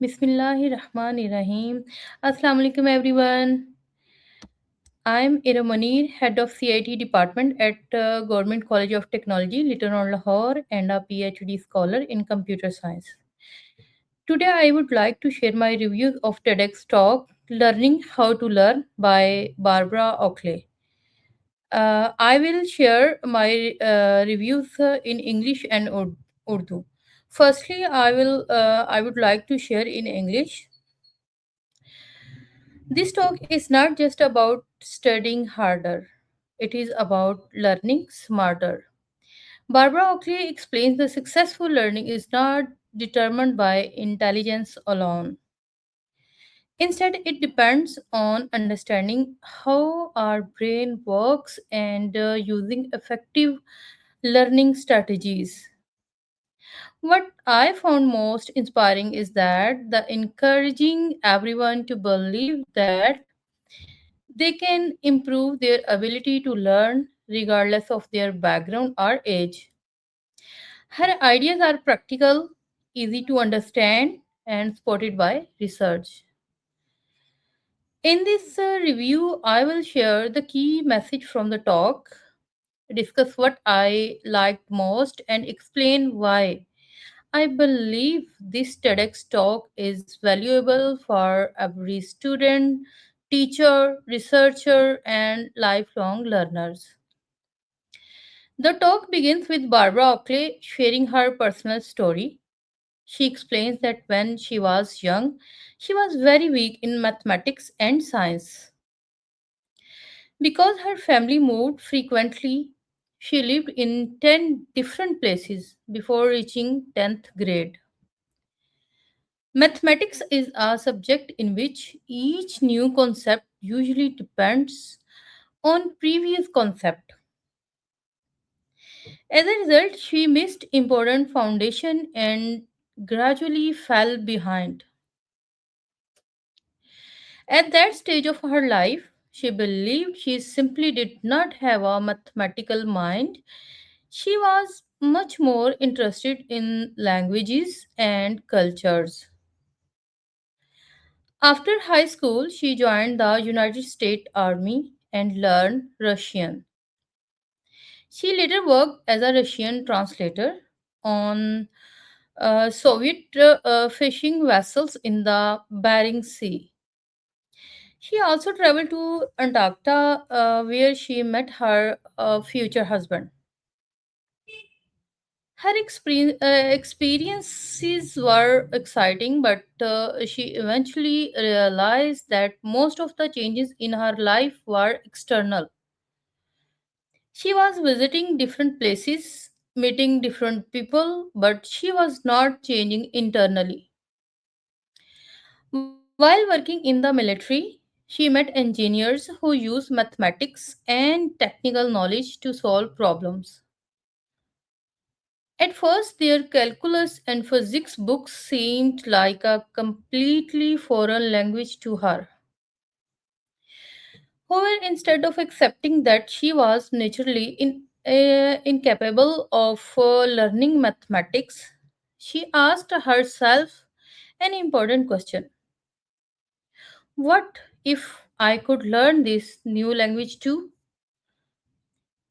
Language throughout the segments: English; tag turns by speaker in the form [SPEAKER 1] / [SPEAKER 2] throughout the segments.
[SPEAKER 1] Bismillahirrahmanirrahim. Assalamu alaikum everyone. I'm Iram Munir, head of CIT department at Government College of Technology, Lytton on Lahore, and a PhD scholar in computer science. Today I would like to share my reviews of TEDx Talk, Learning How to Learn by Barbara Oakley. I will share my reviews in English and Urdu. Firstly, I would like to share in English. This talk is not just about studying harder, it is about learning smarter. Barbara Oakley explains the successful learning is not determined by intelligence alone. Instead, it depends on understanding how our brain works and using effective learning strategies. What I found most inspiring is that the encouraging everyone to believe that they can improve their ability to learn regardless of their background or age. Her ideas are practical, easy to understand, and supported by research. In this review, I will share the key message from the talk, discuss what I liked most, and explain why I believe this TEDx talk is valuable for every student, teacher, researcher, and lifelong learners. The talk begins with Barbara Oakley sharing her personal story. She explains that when she was young, she was very weak in mathematics and science. Because her family moved frequently, she lived in 10 different places before reaching 10th grade. Mathematics is a subject in which each new concept usually depends on previous concept. As a result, she missed important foundation and gradually fell behind. At that stage of her life, she believed she simply did not have a mathematical mind. She was much more interested in languages and cultures. After high school, she joined the United States Army and learned Russian. She later worked as a Russian translator on Soviet fishing vessels in the Bering Sea. She also traveled to Antarctica, where she met her future husband. Her experiences were exciting, but she eventually realized that most of the changes in her life were external. She was visiting different places, meeting different people, but she was not changing internally. While working in the military, she met engineers who use mathematics and technical knowledge to solve problems. At first, their calculus and physics books seemed like a completely foreign language to her. However, instead of accepting that she was naturally incapable of learning mathematics, she asked herself an important question: what if I could learn this new language too?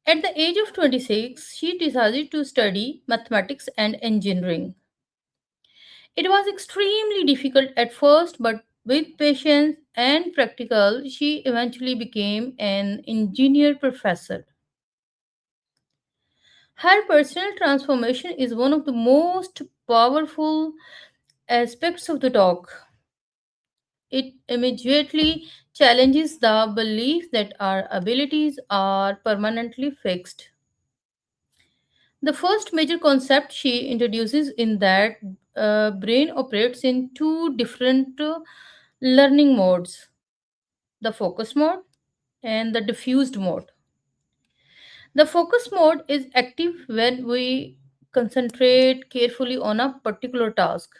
[SPEAKER 1] At the age of 26, she decided to study mathematics and engineering. It was extremely difficult at first, but with patience and practical, she eventually became an engineer professor. Her personal transformation is one of the most powerful aspects of the talk. It immediately challenges the belief that our abilities are permanently fixed. The first major concept she introduces in that brain operates in two different learning modes, the focus mode and the diffused mode. The focus mode is active when we concentrate carefully on a particular task.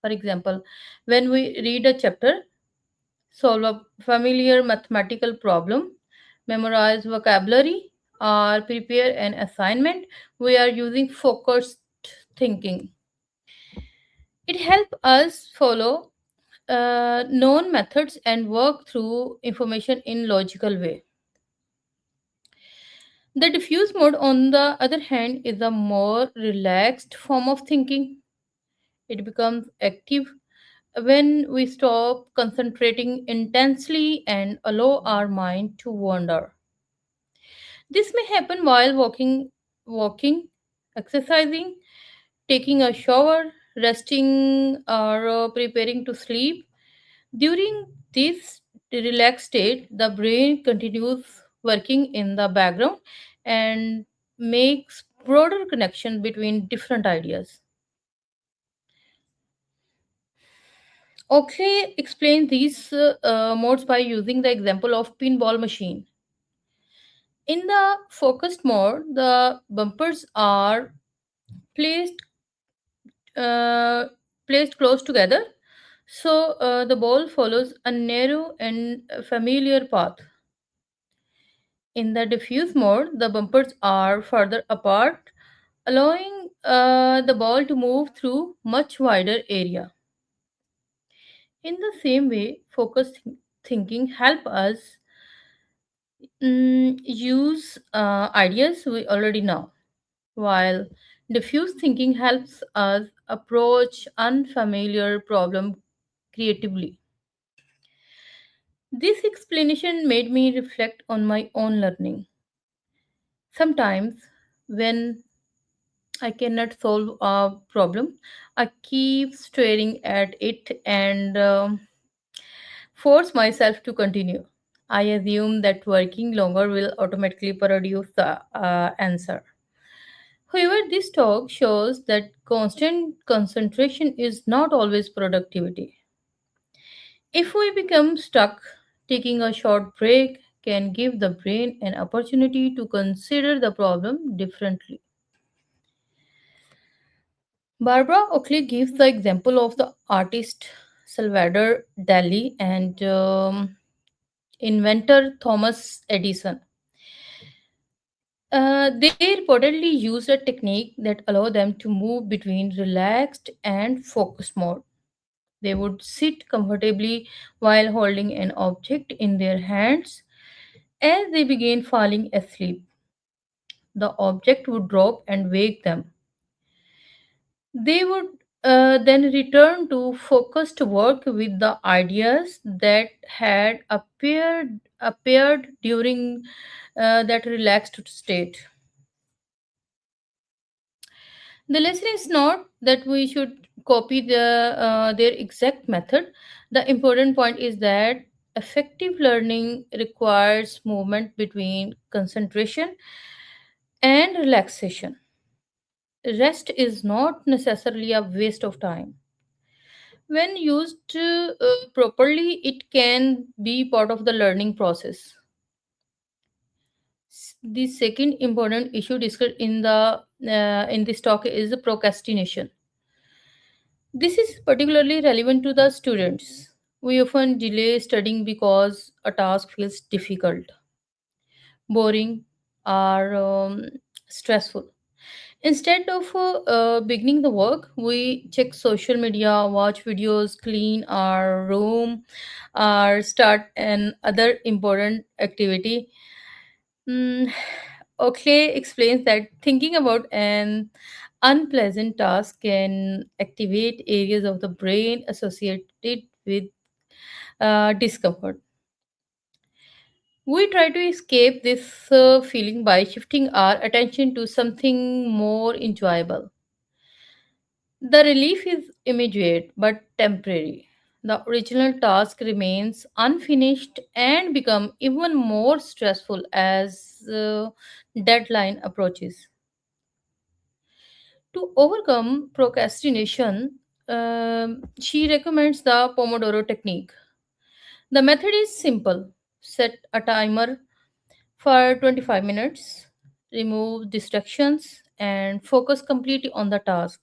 [SPEAKER 1] For example, when we read a chapter, solve a familiar mathematical problem, memorize vocabulary, or prepare an assignment, we are using focused thinking. It helps us follow known methods and work through information in logical way. The diffuse mode, on the other hand, is a more relaxed form of thinking. It becomes active when we stop concentrating intensely and allow our mind to wander. This may happen while walking, exercising, taking a shower, resting, or preparing to sleep. During this relaxed state, the brain continues working in the background and makes broader connection between different ideas. Oakley explains these modes by using the example of pinball machine. In the focused mode, the bumpers are placed uh, placed close together, so the ball follows a narrow and familiar path. In the diffuse mode, the bumpers are further apart, allowing the ball to move through much wider area. In the same way, focused thinking help us use ideas we already know, while diffuse thinking helps us approach unfamiliar problem creatively. This explanation made me reflect on my own learning. Sometimes, when I cannot solve a problem, I keep staring at it and force myself to continue. I assume that working longer will automatically produce the answer. However, this talk shows that constant concentration is not always productivity. If we become stuck, taking a short break can give the brain an opportunity to consider the problem differently. Barbara Oakley gives the example of the artist Salvador Dali and inventor Thomas Edison. They reportedly used a technique that allowed them to move between relaxed and focused mode. They would sit comfortably while holding an object in their hands. As they began falling asleep, the object would drop and wake them. They would then return to focused work with the ideas that had appeared during that relaxed state. The lesson is not that we should copy their exact method. The important point is that effective learning requires movement between concentration and relaxation. Rest is not necessarily a waste of time. When used properly, it can be part of the learning process. The second important issue discussed in this talk is the procrastination. This is particularly relevant to the students. We often delay studying because a task feels difficult, boring, or stressful. Instead of beginning the work, we check social media, watch videos, clean our room, or start an other important activity. Mm, Oakley explains that thinking about an unpleasant task can activate areas of the brain associated with discomfort. We try to escape this feeling by shifting our attention to something more enjoyable. The relief is immediate but temporary. The original task remains unfinished and become even more stressful as deadline approaches. To overcome procrastination, she recommends the Pomodoro technique. The method is simple. Set a timer for 25 minutes, remove distractions, and focus completely on the task.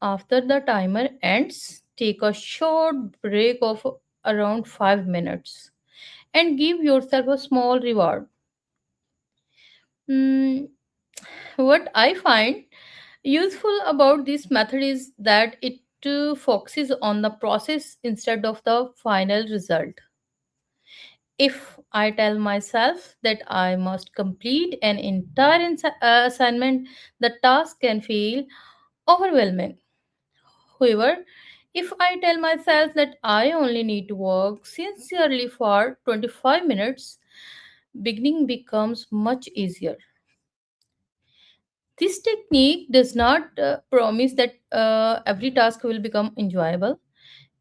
[SPEAKER 1] After the timer ends, take a short break of around 5 minutes and give yourself a small reward. Mm, what I find Useful about this method is that it focuses on the process instead of the final result. If I tell myself that I must complete an entire assignment, the task can feel overwhelming. However, if I tell myself that I only need to work sincerely for 25 minutes, beginning becomes much easier. This technique does not promise that every task will become enjoyable.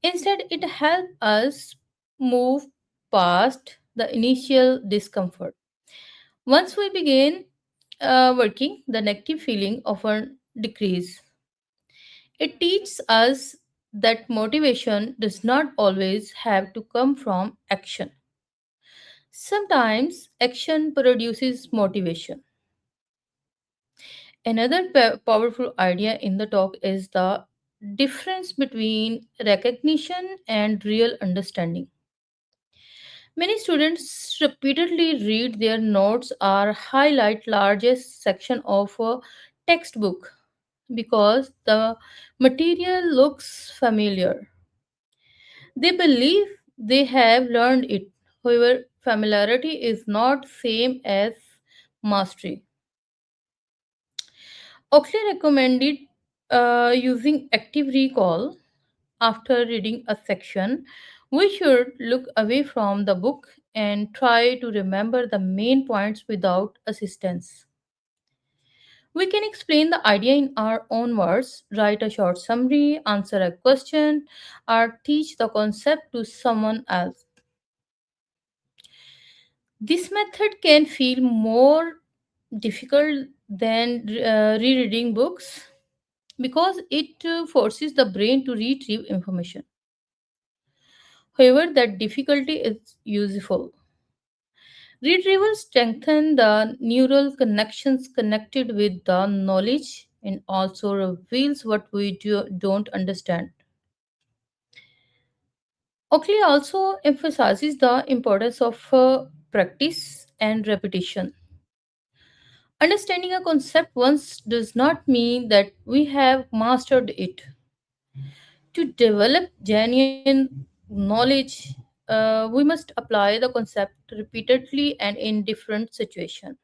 [SPEAKER 1] Instead, it helps us move past the initial discomfort. Once we begin working, the negative feeling often decreases. It teaches us that motivation does not always have to come from action. Sometimes action produces motivation. Another powerful idea in the talk is the difference between recognition and real understanding. Many students repeatedly read their notes or highlight largest section of a textbook because the material looks familiar. They believe they have learned it. However, familiarity is not same as mastery. Oakley recommended using active recall after reading a section. We should look away from the book and try to remember the main points without assistance. We can explain the idea in our own words, write a short summary, answer a question, or teach the concept to someone else. This method can feel more difficult than rereading books because it forces the brain to retrieve information. However, that difficulty is useful. Retrieval strengthens the neural connections connected with the knowledge and also reveals what we don't understand. Oakley also emphasizes the importance of practice and repetition. Understanding a concept once does not mean that we have mastered it. To develop genuine knowledge, we must apply the concept repeatedly and in different situations.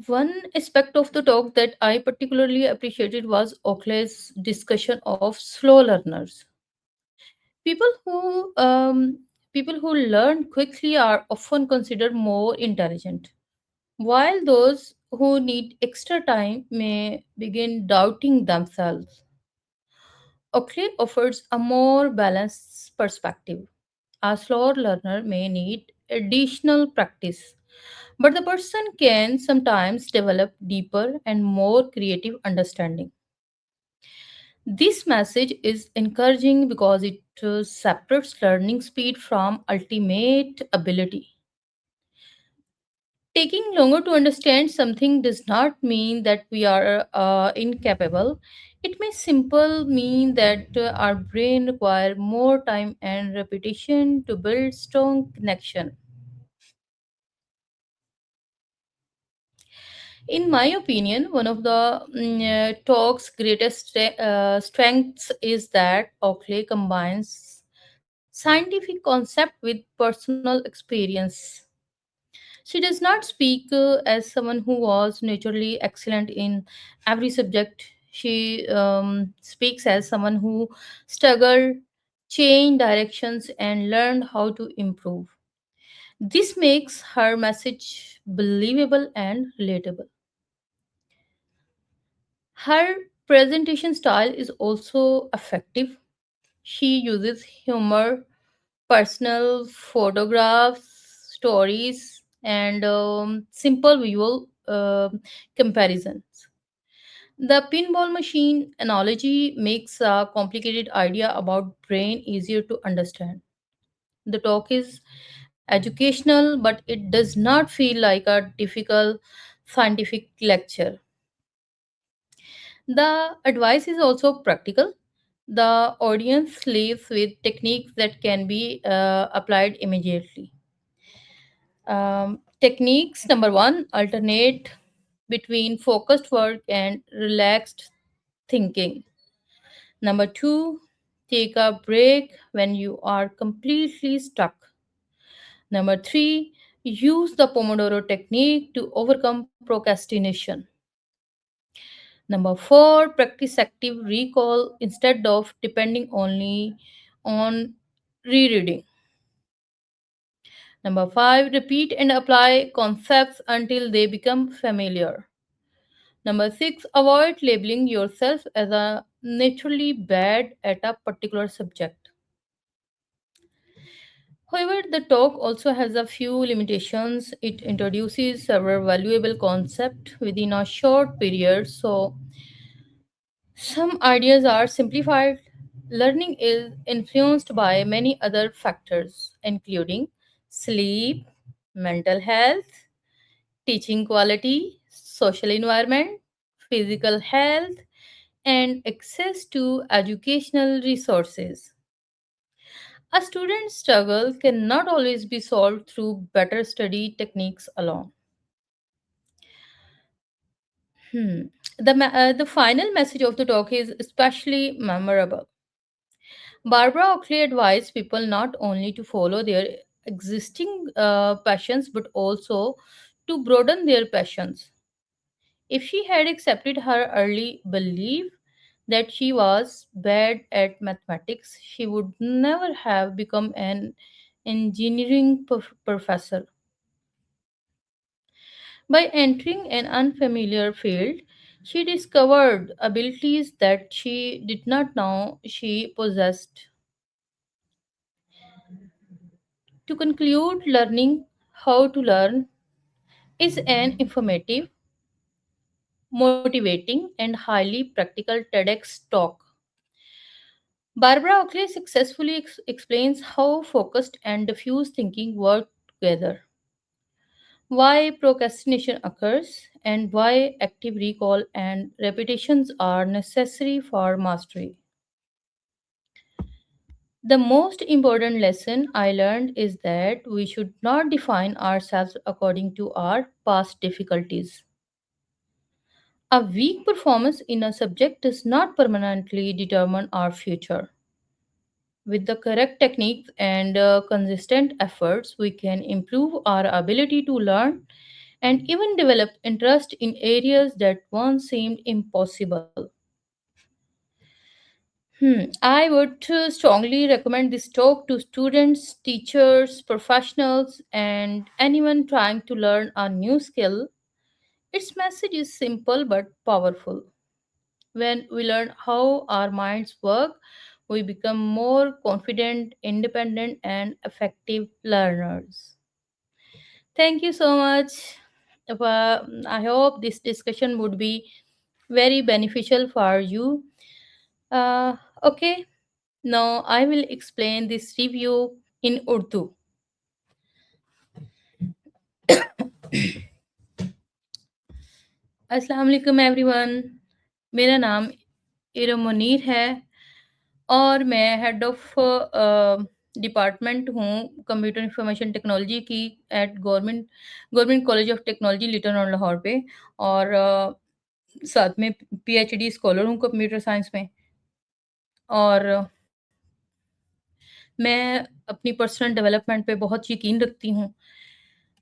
[SPEAKER 1] One aspect of the talk that I particularly appreciated was Oakley's discussion of slow learners. People who people who learn quickly are often considered more intelligent, while those who need extra time may begin doubting themselves. Oakley offers a more balanced perspective. A slower learner may need additional practice, but the person can sometimes develop deeper and more creative understanding. This message is encouraging because it separates learning speed from ultimate ability. Taking longer to understand something does not mean that we are incapable. It may simply mean that our brain require more time and repetition to build strong connection. In my opinion, one of the talk's greatest strengths is that Oakley combines scientific concept with personal experience. She does not speak as someone who was naturally excellent in every subject. She speaks as someone who struggled, changed directions, and learned how to improve. This makes her message believable and relatable. Her presentation style is also effective. She uses humor, personal photographs, stories, and simple visual comparisons. The pinball machine analogy makes a complicated idea about brain easier to understand. The talk is educational, but it does not feel like a difficult scientific lecture. The advice is also practical. The audience leaves with techniques that can be applied immediately. Techniques number one, alternate. between focused work and relaxed thinking. Number two, take a break when you are completely stuck. Number three, use the Pomodoro technique to overcome procrastination. Number four, practice active recall instead of depending only on rereading. Number five, repeat and apply concepts until they become familiar. Number six, avoid labeling yourself as a naturally bad at a particular subject. However, the talk also has a few limitations. It introduces several valuable concepts within a short period, so some ideas are simplified. Learning is influenced by many other factors, including sleep, mental health, teaching quality, social environment, physical health, and access to educational resources. A student's struggle cannot always be solved through better study techniques alone. The final message of the talk is especially memorable. Barbara Oakley advised people not only to follow their existing passions but also to broaden their passions. If she had accepted her early belief that she was bad at mathematics, she would never have become an engineering professor. By entering an unfamiliar field, she discovered abilities that she did not know she possessed. To conclude, learning how to learn is an informative, motivating, and highly practical TEDx talk. Barbara Oakley successfully explains how focused and diffuse thinking work together, why procrastination occurs, and why active recall and repetitions are necessary for mastery. The most important lesson I learned is that we should not define ourselves according to our past difficulties. A weak performance in a subject does not permanently determine our future. With the correct techniques and consistent efforts, we can improve our ability to learn and even develop interest in areas that once seemed impossible. I would strongly recommend this talk to students, teachers, professionals, and anyone trying to learn a new skill. Its message is simple but powerful. When we learn how our minds work, we become more confident, independent, and effective learners. Thank you so much. I hope this discussion would be very beneficial for you. Okay, now I will explain this review in Urdu. अस्सलाम वालेकुम everyone, मेरा नाम इरम मुनीर है और मैं head of department हूँ computer information technology की at government college of technology लिटन और लाहौर पे। और साथ में पीएचडी स्कॉलर हूँ कंप्यूटर साइंस में। और मैं अपनी पर्सनल डेवलपमेंट पे बहुत यकीन रखती हूँ,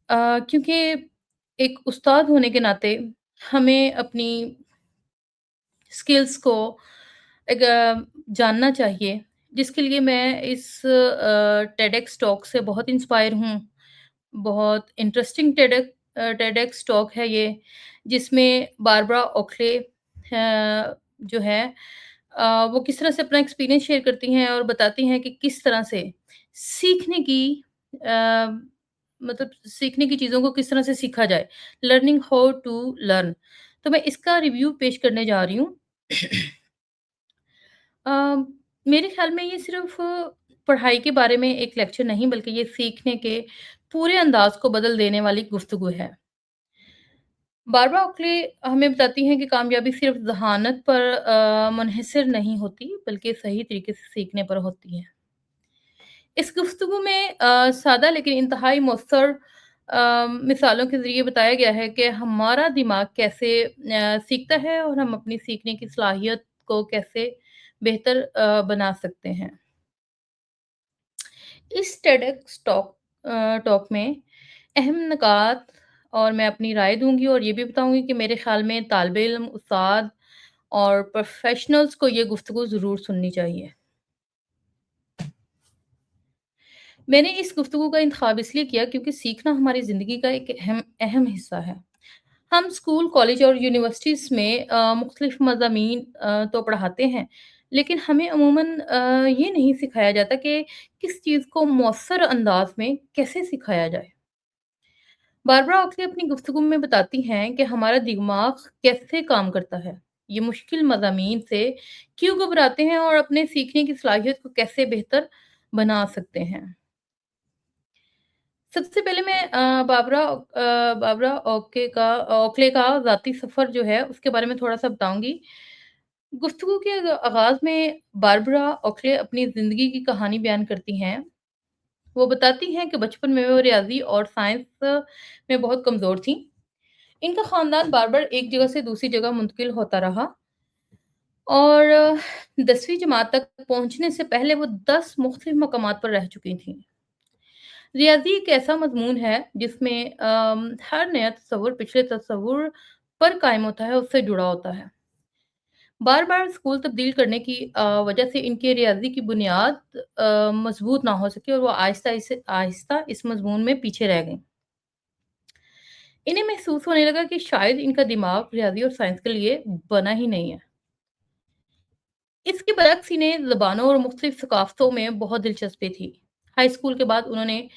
[SPEAKER 1] क्योंकि एक उस्ताद होने के नाते हमें अपनी स्किल्स को एक जानना चाहिए, जिसके लिए मैं इस टेडेक्स टॉक से बहुत इंस्पायर हूँ। बहुत इंटरेस्टिंग टेडेक्स टॉक है ये, जिसमें बारबरा ओखले जो है वो किस तरह से अपना एक्सपीरियंस शेयर करती हैं और बताती हैं कि किस तरह से सीखने की अ, मतलब सीखने की चीज़ों को किस तरह से सीखा जाए, लर्निंग हाउ टू लर्न। तो मैं इसका रिव्यू पेश करने जा रही हूँ। अ, मेरे ख़्याल में ये सिर्फ़ पढ़ाई के बारे में एक लेक्चर नहीं, बल्कि ये सीखने के पूरे अंदाज़ को बदल देने वाली गुफ्तगू है। बारबरा ओकले हमें बताती हैं कि कामयाबी सिर्फ़ ज़हानत पर मुनहसर नहीं होती, बल्कि सही तरीके से सीखने पर होती है। इस गुफ्तगू में सादा लेकिन इंतहाई मौसर مثالوں کے ذریعے بتایا گیا ہے کہ ہمارا دماغ کیسے سیکھتا ہے اور ہم اپنی سیکھنے کی صلاحیت کو کیسے بہتر بنا سکتے ہیں۔ اس TEDx ٹاک میں اہم نکات اور میں اپنی رائے دوں گی اور یہ بھی بتاؤں گی کہ میرے خیال میں طالب علم، استاد اور پروفیشنلز کو یہ گفتگو ضرور سننی چاہیے۔ میں نے اس گفتگو کا انتخاب اس لیے کیا کیونکہ سیکھنا ہماری زندگی کا ایک اہم حصہ ہے۔ ہم اسکول، کالج اور یونیورسٹیز میں مختلف مضامین تو پڑھاتے ہیں، لیکن ہمیں عموماً یہ نہیں سکھایا جاتا کہ کس چیز کو مؤثر انداز میں کیسے سکھایا جائے۔ باربرا اوکلے اپنی گفتگو میں بتاتی ہیں کہ ہمارا دماغ کیسے کام کرتا ہے، یہ مشکل مضامین سے کیوں گھبراتے ہیں اور اپنے سیکھنے کی صلاحیت کو کیسے بہتر بنا سکتے ہیں۔ سب سے پہلے میں باربرا اوکلے کا ذاتی سفر جو ہے اس کے بارے میں تھوڑا سا بتاؤں گی۔ گفتگو کے آغاز میں باربرا اوکلے اپنی زندگی کی کہانی بیان کرتی ہیں۔ وہ بتاتی ہیں کہ بچپن میں وہ ریاضی اور سائنس میں بہت کمزور تھیں۔ ان کا خاندان بار بار ایک جگہ سے دوسری جگہ منتقل ہوتا رہا اور 10ویں جماعت تک پہنچنے سے پہلے وہ 10 مختلف مقامات پر رہ چکی تھیں۔ ریاضی ایک ایسا مضمون ہے جس میں ہر نیا تصور پچھلے تصور پر قائم ہوتا ہے، اس سے جڑا ہوتا ہے۔ بار بار اسکول تبدیل کرنے کی وجہ سے ان کے ریاضی کی بنیاد مضبوط نہ ہو سکی اور وہ آہستہ آہستہ اس مضمون میں پیچھے رہ گئیں۔ انہیں محسوس ہونے لگا کہ شاید ان کا دماغ ریاضی اور سائنس کے لیے بنا ہی نہیں ہے۔ اس کے برعکس انہیں زبانوں اور مختلف ثقافتوں میں بہت دلچسپی تھی۔ ہائی اسکول کے بعد انہوں نے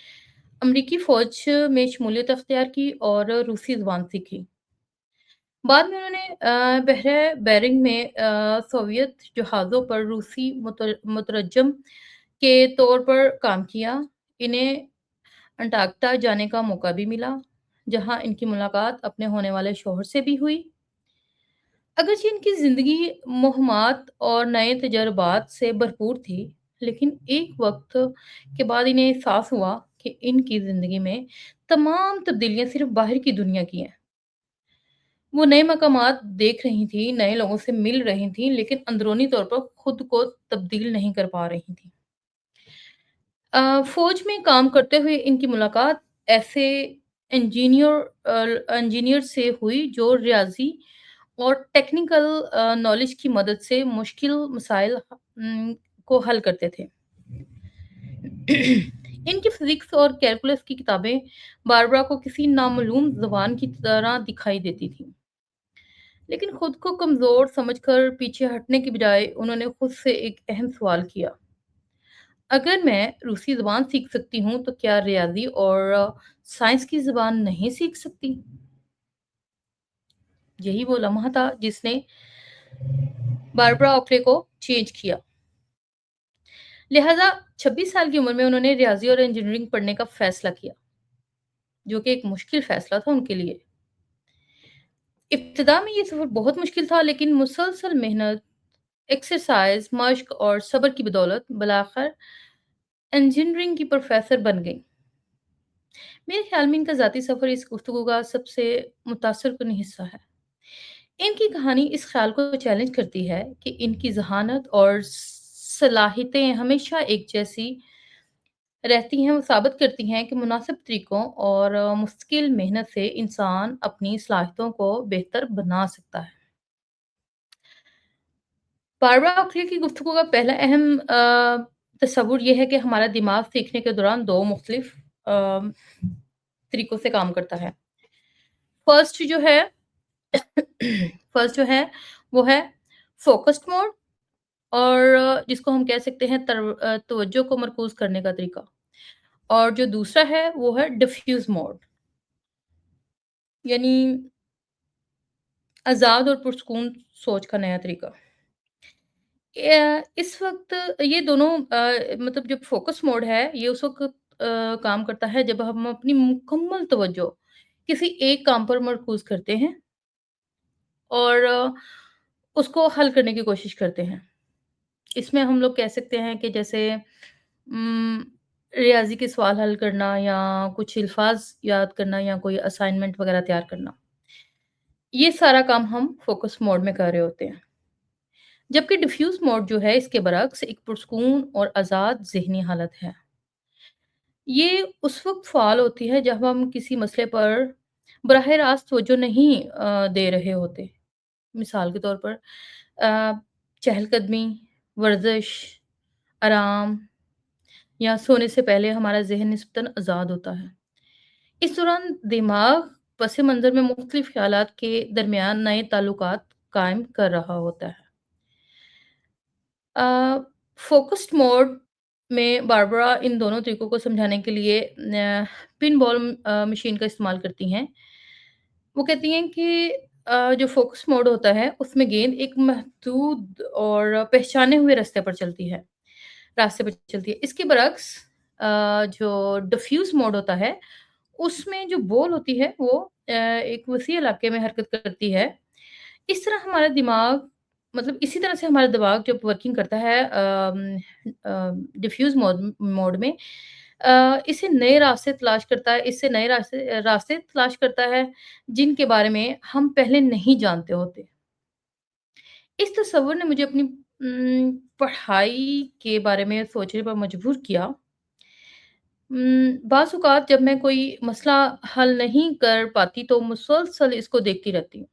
[SPEAKER 1] امریکی فوج میں شمولیت اختیار کی اور روسی زبان سیکھی۔ بعد میں انہوں نے بحر بیرنگ میں سوویت جہازوں پر روسی مترجم کے طور پر کام کیا۔ انہیں انٹارکٹا جانے کا موقع بھی ملا، جہاں ان کی ملاقات اپنے ہونے والے شوہر سے بھی ہوئی۔ اگرچہ ان کی زندگی مہمات اور نئے تجربات سے بھرپور تھی، لیکن ایک وقت کے بعد انہیں احساس ہوا کہ ان کی زندگی میں تمام تبدیلیاں صرف باہر کی دنیا کی ہیں۔ وہ نئے مقامات دیکھ رہی تھیں، نئے لوگوں سے مل رہی تھیں، لیکن اندرونی طور پر خود کو تبدیل نہیں کر پا رہی تھیں۔ فوج میں کام کرتے ہوئے ان کی ملاقات ایسے انجینئر سے ہوئی جو ریاضی اور ٹیکنیکل نالج کی مدد سے مشکل مسائل کو حل کرتے تھے۔ ان کی فزکس اور کیلکولس کی کتابیں باربرا کو کسی نامعلوم زبان کی طرح دکھائی دیتی تھیں، لیکن خود کو کمزور سمجھ کر پیچھے ہٹنے کی بجائے انہوں نے خود سے ایک اہم سوال کیا: اگر میں روسی زبان سیکھ سکتی ہوں تو کیا ریاضی اور سائنس کی زبان نہیں سیکھ سکتی؟ یہی وہ لمحہ تھا جس نے باربرا اوکلے کو چینج کیا۔ لہذا 26 سال کی عمر میں انہوں نے ریاضی اور انجینئرنگ پڑھنے کا فیصلہ کیا، جو کہ ایک مشکل فیصلہ تھا ان کے لیے۔ ابتدا میں یہ سفر بہت مشکل تھا، لیکن مسلسل محنت، ایکسرسائز، مشق اور صبر کی بدولت بالآخر انجینئرنگ کی پروفیسر بن گئی۔ میرے خیال میں ان کا ذاتی سفر اس گفتگو کا سب سے متاثر کن حصہ ہے۔ ان کی کہانی اس خیال کو چیلنج کرتی ہے کہ ان کی ذہانت اور صلاحیتیں ہمیشہ ایک جیسی رہتی ہیں۔ وہ ثابت کرتی ہیں کہ مناسب طریقوں اور مستقل محنت سے انسان اپنی صلاحیتوں کو بہتر بنا سکتا ہے۔ باربرا اوکلے کی گفتگو کا پہلا اہم تصور یہ ہے کہ ہمارا دماغ سیکھنے کے دوران دو مختلف طریقوں سے کام کرتا ہے۔ فرسٹ جو ہے وہ ہے فوکسڈ موڈ، اور جس کو ہم کہہ سکتے ہیں توجہ کو مرکوز کرنے کا طریقہ، اور جو دوسرا ہے وہ ہے ڈیفیوز موڈ، یعنی آزاد اور پرسکون سوچ کا نیا طریقہ۔ اس وقت یہ دونوں مطلب جو فوکس موڈ ہے یہ اس وقت کام کرتا ہے جب ہم اپنی مکمل توجہ کسی ایک کام پر مرکوز کرتے ہیں اور اس کو حل کرنے کی کوشش کرتے ہیں۔ اس میں ہم لوگ کہہ سکتے ہیں کہ جیسے ریاضی کے سوال حل کرنا یا کچھ الفاظ یاد کرنا یا کوئی اسائنمنٹ وغیرہ تیار کرنا، یہ سارا کام ہم فوکس موڈ میں کر رہے ہوتے ہیں۔ جبکہ ڈیفیوز موڈ جو ہے اس کے برعکس ایک پرسکون اور آزاد ذہنی حالت ہے۔ یہ اس وقت فعال ہوتی ہے جب ہم کسی مسئلے پر براہ راست توجہ نہیں دے رہے ہوتے۔ مثال کے طور پر آ، چہل قدمی، ورزش، آرام یا سونے سے پہلے ہمارا ذہن نسبتاً آزاد ہوتا ہے۔ اس دوران دماغ پس منظر میں مختلف خیالات کے درمیان نئے تعلقات قائم کر رہا ہوتا ہے۔ فوکسڈ موڈ میں باربرا ان دونوں طریقوں کو سمجھانے کے لیے پن بال مشین کا استعمال کرتی ہیں۔ وہ کہتی ہیں کہ جو فوکس موڈ ہوتا ہے اس میں گیند ایک محدود اور پہچانے ہوئے راستے پر چلتی ہے۔ اس کے برعکس جو ڈیفیوز موڈ ہوتا ہے اس میں جو بال ہوتی ہے وہ ایک وسیع علاقے میں حرکت کرتی ہے۔ اس طرح ہمارا دماغ مطلب اسی طرح سے ہمارا دماغ جب ورکنگ کرتا ہے ڈیفیوز موڈ میں اسے نئے راستے تلاش کرتا ہے، اس سے نئے راستے تلاش کرتا ہے جن کے بارے میں ہم پہلے نہیں جانتے ہوتے۔ اس تصور نے مجھے اپنی پڑھائی کے بارے میں سوچنے پر مجبور کیا۔ بعض اوقات جب میں کوئی مسئلہ حل نہیں کر پاتی تو مسلسل اس کو دیکھتی رہتی ہوں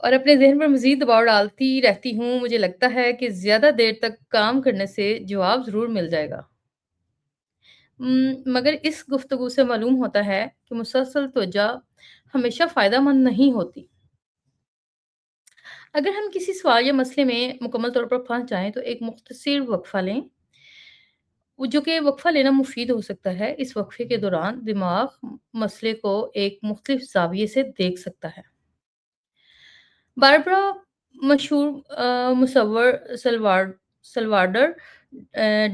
[SPEAKER 1] اور اپنے ذہن پر مزید دباؤ ڈالتی رہتی ہوں۔ مجھے لگتا ہے کہ زیادہ دیر تک کام کرنے سے جواب ضرور مل جائے گا، مگر اس گفتگو سے معلوم ہوتا ہے کہ مسلسل توجہ ہمیشہ فائدہ مند نہیں ہوتی۔ اگر ہم کسی سوال یا مسئلے میں مکمل طور پر پھنس جائیں تو ایک مختصر وقفہ لیں، وہ جو کہ وقفہ لینا مفید ہو سکتا ہے۔ اس وقفے کے دوران دماغ مسئلے کو ایک مختلف زاویے سے دیکھ سکتا ہے۔ باربرا مشہور مصور سلواڈر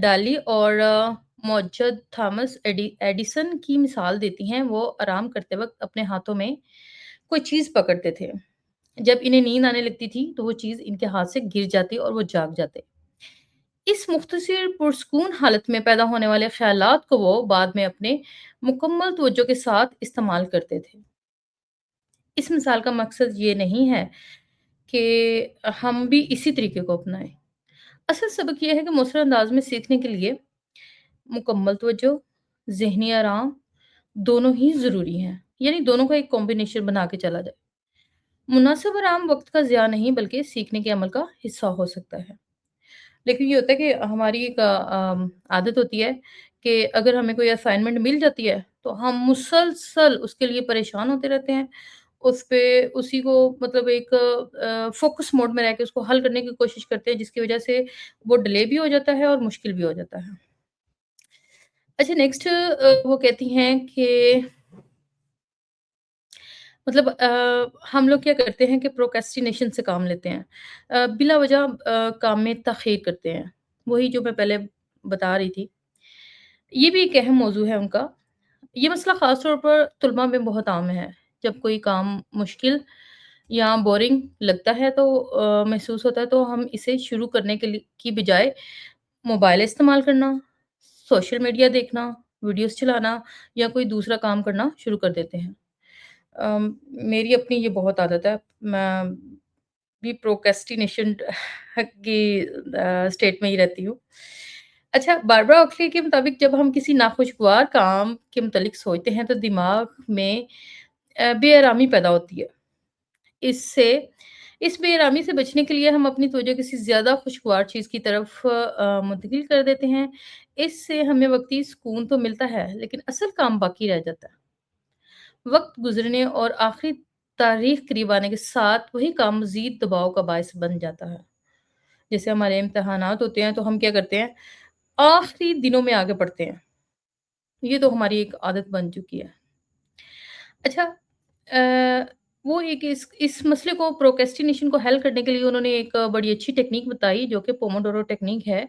[SPEAKER 1] ڈالی اور موجد تھامس ایڈیسن کی مثال دیتی ہیں۔ وہ آرام کرتے وقت اپنے ہاتھوں میں کوئی چیز پکڑتے تھے۔ جب انہیں نیند آنے لگتی تھی تو وہ چیز ان کے ہاتھ سے گر جاتی اور وہ جاگ جاتے۔ اس مختصر پرسکون حالت میں پیدا ہونے والے خیالات کو وہ بعد میں اپنے مکمل توجہ کے ساتھ استعمال کرتے تھے۔ اس مثال کا مقصد یہ نہیں ہے کہ ہم بھی اسی طریقے کو اپنائیں۔ اصل سبق یہ ہے کہ مؤثر انداز میں سیکھنے کے لیے مکمل توجہ، ذہنی آرام دونوں ہی ضروری ہیں، یعنی دونوں کا ایک کمبینیشن بنا کے چلا جائے۔ مناسب آرام وقت کا ضیاع نہیں بلکہ سیکھنے کے عمل کا حصہ ہو سکتا ہے۔ لیکن یہ ہوتا ہے کہ ہماری ایک عادت ہوتی ہے کہ اگر ہمیں کوئی اسائنمنٹ مل جاتی ہے تو ہم مسلسل اس کے لیے پریشان ہوتے رہتے ہیں، اس پہ اسی کو مطلب ایک فوکس موڈ میں رہ کے اس کو حل کرنے کی کوشش کرتے ہیں، جس کی وجہ سے وہ ڈیلے بھی ہو جاتا ہے اور مشکل بھی ہو جاتا ہے۔ اچھا نیکسٹ وہ کہتی ہیں کہ مطلب ہم لوگ کیا کرتے ہیں کہ پروکریسٹینیشن سے کام لیتے ہیں، بلا وجہ کام میں تاخیر کرتے ہیں۔ وہی جو میں پہلے بتا رہی تھی، یہ بھی ایک اہم موضوع ہے ان کا۔ یہ مسئلہ خاص طور پر طلباء میں بہت عام ہے۔ جب کوئی کام مشکل یا بورنگ لگتا ہے تو محسوس ہوتا ہے تو ہم اسے شروع کرنے کی بجائے موبائل استعمال کرنا، سوشل میڈیا دیکھنا، ویڈیوز چلانا یا کوئی دوسرا کام کرنا شروع کر دیتے ہیں۔ میری اپنی یہ بہت عادت ہے، میں بھی پروکریسٹینیشن کی اسٹیٹ میں ہی رہتی ہوں۔ اچھا باربرا اوکلی کے مطابق جب ہم کسی ناخوشگوار کام کے متعلق سوچتے ہیں تو دماغ میں بے آرامی پیدا ہوتی ہے۔ اس بے آرامی سے بچنے کے لیے ہم اپنی توجہ کسی زیادہ خوشگوار چیز کی طرف منتقل کر دیتے ہیں۔ اس سے ہمیں وقتی سکون تو ملتا ہے لیکن اصل کام باقی رہ جاتا ہے۔ وقت گزرنے اور آخری تاریخ قریب آنے کے ساتھ وہی کام مزید دباؤ کا باعث بن جاتا ہے۔ جیسے ہمارے امتحانات ہوتے ہیں تو ہم کیا کرتے ہیں، آخری دنوں میں آگے پڑھتے ہیں۔ یہ تو ہماری ایک عادت بن چکی ہے۔ اچھا وہ ایک اس مسئلے کو پروکریسٹینیشن کو حل کرنے کے لیے انہوں نے ایک بڑی اچھی ٹیکنیک بتائی جو کہ پوموڈورو ٹیکنیک ہے۔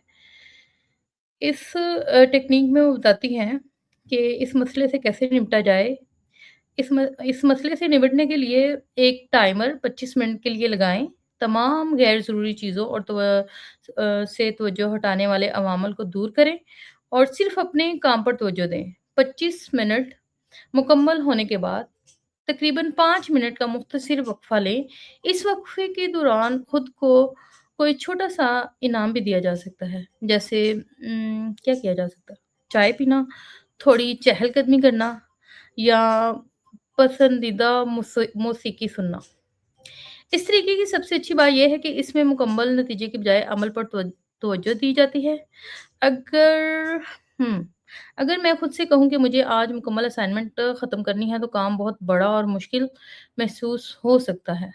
[SPEAKER 1] اس ٹیکنیک میں وہ بتاتی ہیں کہ اس مسئلے سے کیسے نمٹا جائے۔ اس مسئلے سے نمٹنے کے لیے ایک ٹائمر 25 منٹ کے لیے لگائیں، تمام غیر ضروری چیزوں اور سے توجہ ہٹانے والے عوامل کو دور کریں اور صرف اپنے کام پر توجہ دیں۔ 25 منٹ مکمل ہونے کے بعد تقریباً 5 منٹ کا مختصر وقفہ لیں۔ اس وقفے کے دوران خود کو کوئی چھوٹا سا انعام بھی دیا جا سکتا ہے، جیسے کیا کیا جا سکتا ہے؟ چائے پینا، تھوڑی چہل قدمی کرنا یا پسندیدہ موسیقی سننا۔ اس طریقے کی سب سے اچھی بات یہ ہے کہ اس میں مکمل نتیجے کی بجائے عمل پر توجہ دی جاتی ہے۔ اگر ہم اگر میں خود سے کہوں کہ مجھے آج مکمل اسائنمنٹ ختم کرنی ہے تو کام بہت بڑا اور مشکل محسوس ہو سکتا ہے،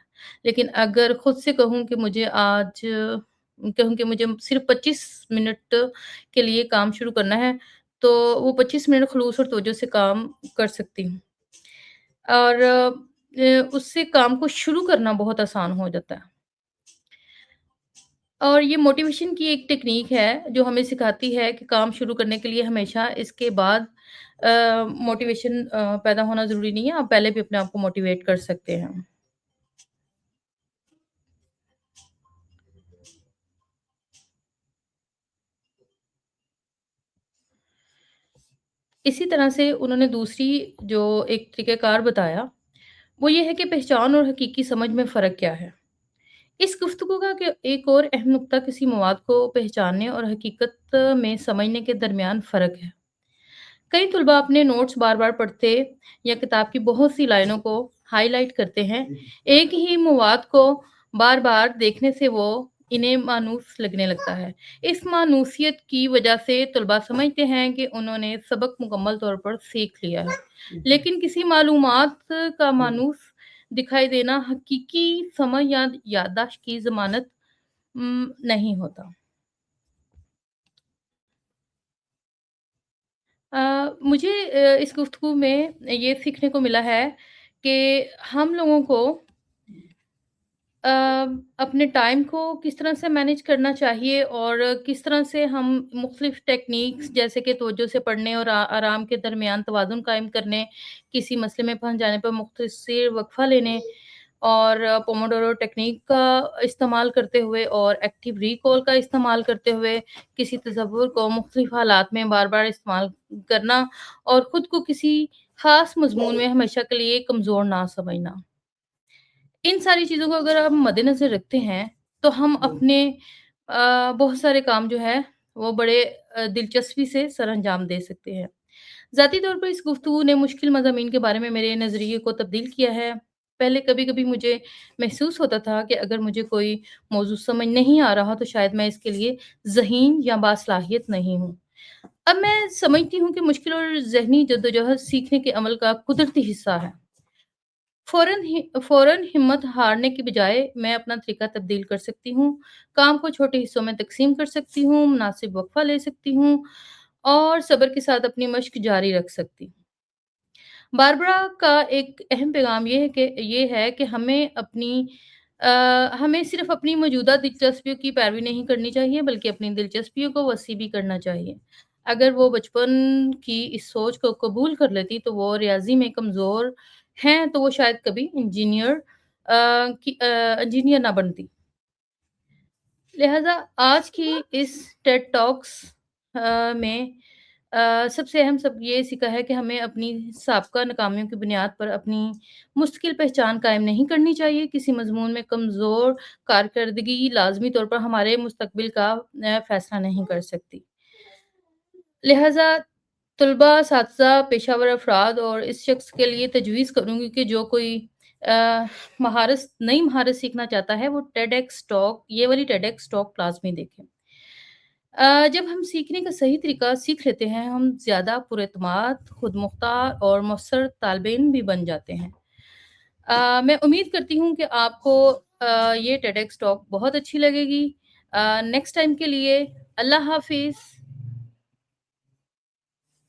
[SPEAKER 1] لیکن اگر خود سے کہوں کہ مجھے صرف 25 منٹ کے لیے کام شروع کرنا ہے تو وہ 25 منٹ خلوص اور توجہ سے کام کر سکتی ہوں، اور اس سے کام کو شروع کرنا بہت آسان ہو جاتا ہے۔ اور یہ موٹیویشن کی ایک ٹیکنیک ہے جو ہمیں سکھاتی ہے کہ کام شروع کرنے کے لیے ہمیشہ اس کے بعد موٹیویشن پیدا ہونا ضروری نہیں ہے، آپ پہلے بھی اپنے آپ کو موٹیویٹ کر سکتے ہیں۔ اسی طرح سے انہوں نے دوسری جو ایک طریقہ کار بتایا وہ یہ ہے کہ پہچان اور حقیقی سمجھ میں فرق کیا ہے۔ اس گفتگو کا کہ ایک اور اہم نقطہ کسی مواد کو پہچاننے اور حقیقت میں سمجھنے کے درمیان فرق ہے۔ کئی طلباء اپنے نوٹس بار بار پڑھتے یا کتاب کی بہت سی لائنوں کو ہائی لائٹ کرتے ہیں۔ ایک ہی مواد کو بار بار دیکھنے سے وہ انہیں مانوس لگنے لگتا ہے۔ اس مانوسیت کی وجہ سے طلباء سمجھتے ہیں کہ انہوں نے سبق مکمل طور پر سیکھ لیا ہے، لیکن کسی معلومات کا مانوس دکھائی دینا حقیقی سمجھ یا یادداشت کی ضمانت نہیں ہوتا۔ مجھے اس گفتگو میں یہ سیکھنے کو ملا ہے کہ ہم لوگوں کو آ، اپنے ٹائم کو کس طرح سے مینیج کرنا چاہیے اور کس طرح سے ہم مختلف ٹیکنیکس جیسے کہ توجہ سے پڑھنے اور آرام کے درمیان توازن قائم کرنے، کسی مسئلے میں پھنس جانے پر مختصر وقفہ لینے اور پوموڈورو ٹیکنیک کا استعمال کرتے ہوئے اور ایکٹیو ریکال کا استعمال کرتے ہوئے کسی تصور کو مختلف حالات میں بار بار استعمال کرنا اور خود کو کسی خاص مضمون میں ہمیشہ کے لیے کمزور نہ سمجھنا۔ ان ساری چیزوں کو اگر ہم مد نظر رکھتے ہیں تو ہم اپنے بہت سارے کام جو ہے وہ بڑے دلچسپی سے سر انجام دے سکتے ہیں۔ ذاتی طور پر اس گفتگو نے مشکل مضامین کے بارے میں میرے نظریے کو تبدیل کیا ہے۔ پہلے کبھی کبھی مجھے محسوس ہوتا تھا کہ اگر مجھے کوئی موضوع سمجھ نہیں آ رہا تو شاید میں اس کے لیے ذہین یا باصلاحیت نہیں ہوں۔ اب میں سمجھتی ہوں کہ مشکل اور ذہنی جدوجہد سیکھنے کے عمل کا قدرتی حصہ ہے۔ فوراً ہمت ہارنے کی بجائے میں اپنا طریقہ تبدیل کر سکتی ہوں، کام کو چھوٹے حصوں میں تقسیم کر سکتی ہوں، مناسب وقفہ لے سکتی ہوں اور صبر کے ساتھ اپنی مشق جاری رکھ سکتی ہوں۔ باربرا کا ایک اہم پیغام یہ ہے کہ ہمیں صرف اپنی موجودہ دلچسپیوں کی پیروی نہیں کرنی چاہیے بلکہ اپنی دلچسپیوں کو وسیع بھی کرنا چاہیے۔ اگر وہ بچپن کی اس سوچ کو قبول کر لیتی تو وہ ریاضی میں کمزور ہیں تو وہ شاید کبھی انجینئر نہ بنتی۔ لہٰذا آج کی اس ٹیڈ ٹاکس میں سب سے اہم سب یہ سیکھا ہے کہ ہمیں اپنی سابقہ ناکامیوں کی بنیاد پر اپنی مستقل پہچان قائم نہیں کرنی چاہیے۔ کسی مضمون میں کمزور کارکردگی لازمی طور پر ہمارے مستقبل کا فیصلہ نہیں کر سکتی۔ لہٰذا طلباء، اساتذہ، پیشہ ور افراد اور اس شخص کے لیے تجویز کروں گی کہ جو کوئی نئی مہارت سیکھنا چاہتا ہے وہ یہ والی TEDx ٹاک لازمی دیکھیں۔ جب ہم سیکھنے کا صحیح طریقہ سیکھ لیتے ہیں ہم زیادہ پر اعتماد، خود مختار اور مؤثر طالب علم بھی بن جاتے ہیں۔ میں امید کرتی ہوں کہ آپ کو یہ TEDx ٹاک بہت اچھی لگے گی۔ نیکسٹ ٹائم کے لیے اللہ حافظ۔